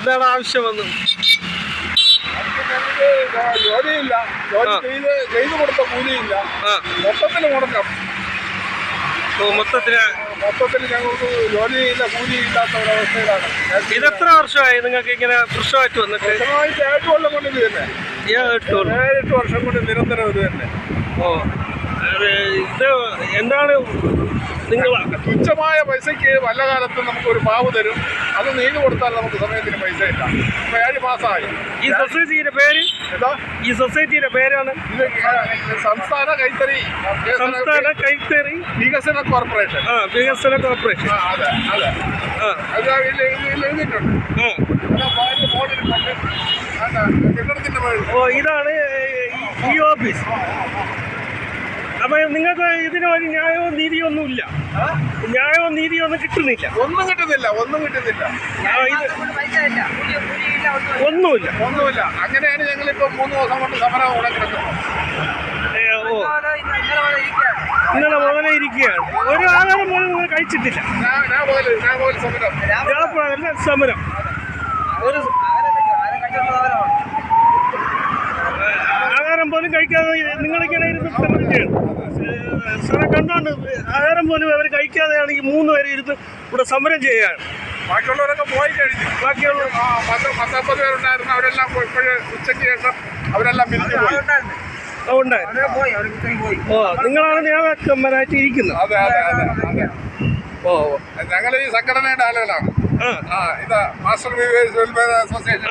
എന്താണ് ആവശ്യം വന്നു? ജോലിയില്ല, ജോലി ചെയ്ത് കൊടുത്ത കൂലിയില്ല, മൊത്തത്തിൽ മുടക്കം. മൊത്തത്തിൽ ഞങ്ങൾക്ക് ജോലിയില്ല, കൂലിയില്ലാത്ത ഒരവസ്ഥയിലാണ്. ഇതെത്ര വർഷമായി നിങ്ങൾക്ക് ഇങ്ങനെ പ്രശ്നമായിട്ട് വന്നിട്ട്? 8 കൊല്ലം കൊണ്ട് ഇത് തന്നെ, 7-8 വർഷം കൊണ്ട് നിരന്തരം ഇത് തന്നെ. ഇത് എന്താണ് നിങ്ങൾ തുച്ഛമായ പൈസയ്ക്ക് വല്ല കാലത്തും നമുക്കൊരു മാവ് തരും, അത് നീങ്ങി കൊടുത്താൽ നമുക്ക് സമയത്തിന് പൈസ ഇല്ല. ഇപ്പൊ 7 മാസമായി. ഈ സൊസൈറ്റിയുടെ പേര് ഏതാ? ഈ സൊസൈറ്റിയുടെ പേരാണ് ഇത് സംസ്ഥാന കൈത്തറി വികസന കോർപ്പറേഷൻ. വികസന കോർപ്പറേഷൻ. അതെ അതെ, അത് എഴുതിയിട്ടുണ്ട്. കെട്ടിടത്തിന്റെ പേര്. ഇതാണ് ഈ ഓഫീസ്. അപ്പൊ നിങ്ങൾക്ക് ഇതിന് ഒരു ന്യായവും നീതിയോ ഒന്നുമില്ല? ന്യായവും നീതിയോ ഒന്നും കിട്ടുന്നില്ല? ഒന്നും കിട്ടുന്നില്ല. ഒന്നുമില്ല. അങ്ങനെയാണ് ഞങ്ങളിപ്പോ 3 ദിവസം കൊണ്ട് സമരം ഇവിടെ കിടക്കുന്നത്. ഇന്നലെ മുതലേ ഇരിക്കുകയാണ്. ഒരു ആഹാരം പോലും നിങ്ങൾ കഴിച്ചിട്ടില്ല? സമരം ഒരു ആഹാരം പോലും കഴിക്കാതെ നിങ്ങളിങ്ങനെ ഇരുന്ന് സമരം ചെയ്യണം. സാറെ കണ്ടോണ്ട് ആഹാരം പോലും അവർ കഴിക്കാതെയാണ് ഈ 3 പേര് ഇരുന്ന് ഇവിടെ സമരം ചെയ്യുകയാണ്. ബാക്കിയുള്ളവരൊക്കെ പോയി കഴിഞ്ഞു. ബാക്കിയുള്ള 10-50 പേരുണ്ടായിരുന്നു, അവരെല്ലാം ഇപ്പോഴും ഉച്ചയ്ക്ക് ശേഷം അവരെല്ലാം പിരിഞ്ഞു പോയി. നിങ്ങളാണ് നേതാക്കന്മാരായിട്ട് ഇരിക്കുന്നത്? അതെ. ഞങ്ങൾ ഈ സംഘടനയുടെ ആളുകളാണ്. ഇതാ മാസ്റ്റർ വെൽഫെയർ അസോസിയേഷൻ.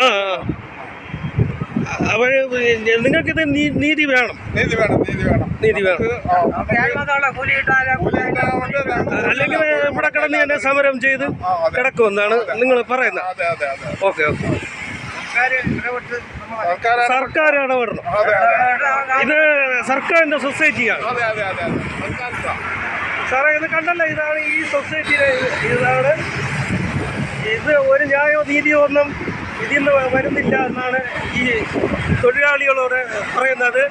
നിങ്ങൾക്കിത് നീതി വേണം. അല്ലെങ്കിൽ ഇവിടെ കിടന്ന് തന്നെ സമരം ചെയ്ത് കിടക്കുമെന്നാണ് നിങ്ങൾ പറയുന്നത്. ഓക്കെ. സർക്കാർ ഇടപെടണം. ഇത് സർക്കാരിന്റെ സൊസൈറ്റിയാണ്. സാറേ ഇത് കണ്ടല്ലോ, ഇതാണ് ഈ സൊസൈറ്റിയുടെ. ഇത് ഒരു ന്യായമോ നീതിയോ ഒന്നും ഇതിൽ നിന്ന് വരുന്നില്ല എന്നാണ് ഈ തൊഴിലാളികളോട് പറയുന്നത്.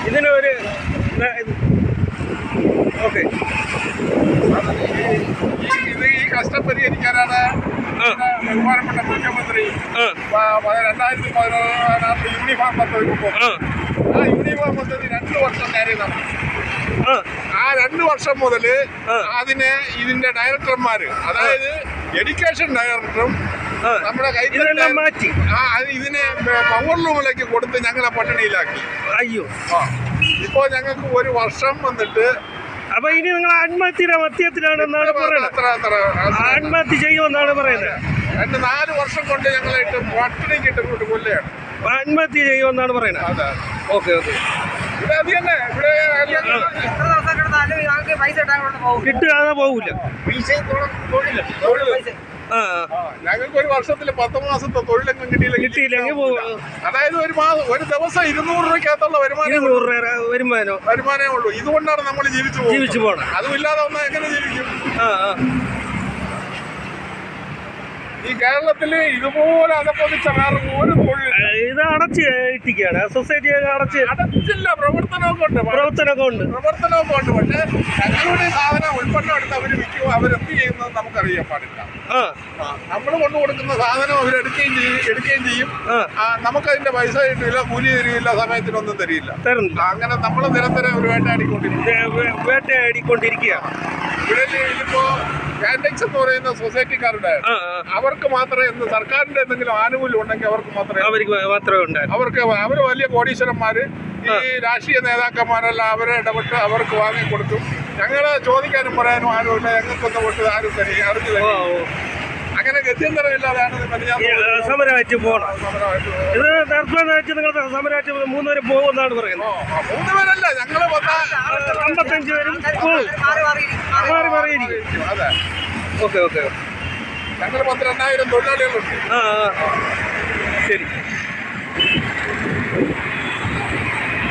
ഇതിനൊരു ഓക്കെ, ഇത് ഈ കഷ്ടം പരിഹരിക്കാനാണ് ബഹുമാനപ്പെട്ട മുഖ്യമന്ത്രി 2014 യൂണിഫോം പദ്ധതി കൊണ്ടുവന്നു. ആ യൂണിഫോം പദ്ധതി 2 വർഷം നേരെ നടന്നു. ആ 2 വർഷം മുതൽ ഇതിന്റെ ഡയറക്ടർമാര്, അതായത് എഡ്യൂക്കേഷൻ ഡയറക്ടറും നമ്മുടെ കൈത്തറി മാറ്റി ഇതിനെ പവർ ലൂമിലേക്ക് കൊടുത്ത് ഞങ്ങളെ പട്ടിണിയിലാക്കി. അയ്യോ, ഇപ്പോൾ ഞങ്ങൾക്ക് 1 വർഷം വന്നിട്ട്. അപ്പൊ ഇനി നിങ്ങൾ ആത്മഹത്യയുടെ മധ്യത്തിലാണെന്നാണ് പറയുന്നത്. ആത്മഹത്യ ചെയ്യുമെന്നാണ് പറയുന്നത്. 4 വർഷം കൊണ്ട് ഞങ്ങളായിട്ട് പട്ടിണിക്കിട്ട് കൊല്ലുകയാണ്. ആത്മഹത്യ ചെയ്യുമെന്നാണ് പറയുന്നത്. ഓക്കെ. ഇവിടെ അത് തന്നെ, ഇവിടെ കിട്ടുകയാതെ പോകില്ല. ഞങ്ങൾക്ക് 1 വർഷത്തിൽ 10 മാസത്തെ തൊഴിലെങ്കിലും കിട്ടിയില്ലെങ്കിൽ അതായത് ഒരു ദിവസം 200 രൂപയ്ക്കകത്തുള്ള വരുമാനമേ ഉള്ളൂ. ഇതുകൊണ്ടാണ് നമ്മൾ ജീവിച്ചു പോകണം. അതുമില്ലാതെ വന്നാൽ എങ്ങനെ ജീവിക്കും? ഈ കേരളത്തില് ഇതുപോലെ അതപ്പൊതിച്ച വേറെ ഒരു തൊഴിൽ ഇത് അടച്ച് ഇട്ടിക്കുകയാണ്. സൊസൈറ്റി അടച്ചില്ല, പ്രവർത്തനമൊക്കെ ഉണ്ട്. പക്ഷെ ഞങ്ങളുടെ സാധനം ഉൽപ്പന്നം എടുത്ത് അവർ വിൽക്കുക, അവരെന്ത് ചെയ്യുന്നത് നമുക്കറിയാൻ പാടില്ല. നമ്മൾ കൊണ്ടു കൊടുക്കുന്ന സാധനം അവരെടുക്കുകയും ചെയ്യും. നമുക്കതിന്റെ പൈസ കിട്ടില്ല, കൂലി തരില്ല, സമയത്തിനൊന്നും തരില്ല. അങ്ങനെ നമ്മൾ നിരന്തരം ഒരു വേട്ടയാടിക്കൊണ്ടിരിക്കുകയാണ്. ഇവിടെ ഇതിപ്പോ കാൻഡെക്സ് എന്ന് പറയുന്ന സൊസൈറ്റിക്കാരുടെ അവർക്ക് മാത്രമേ സർക്കാരിന്റെ എന്തെങ്കിലും ആനുകൂല്യം ഉണ്ടെങ്കിൽ അവർക്ക് മാത്രമേ അവർ വലിയ കോടീശ്വരന്മാര്, ഈ രാഷ്ട്രീയ നേതാക്കന്മാരെല്ലാം അവരെ ഇടപെട്ട് അവർക്ക് വാങ്ങിക്കൊടുക്കും. ഞങ്ങള് ചോദിക്കാനും പറയാനും ആരുമില്ല. ഞങ്ങൾക്കൊന്നും തൊട്ട് ആരും അറിഞ്ഞു തരും. അങ്ങനെ ഗത്യന്തരമില്ലാതാണ് സമരമായിട്ട് പോകണം. ഇത് ദർശനമായിട്ട് നിങ്ങൾ സമരമായിട്ട് 3 പേര് പോകുമെന്നാണ് പറയുന്നത്. 3 പേരല്ല, ഞങ്ങള് 55 പേരും മാറിയിരിക്കും. അതെ, ഓക്കെ. ഞങ്ങൾ 12,000 തൊഴിലാളികളുണ്ട്. ശരി.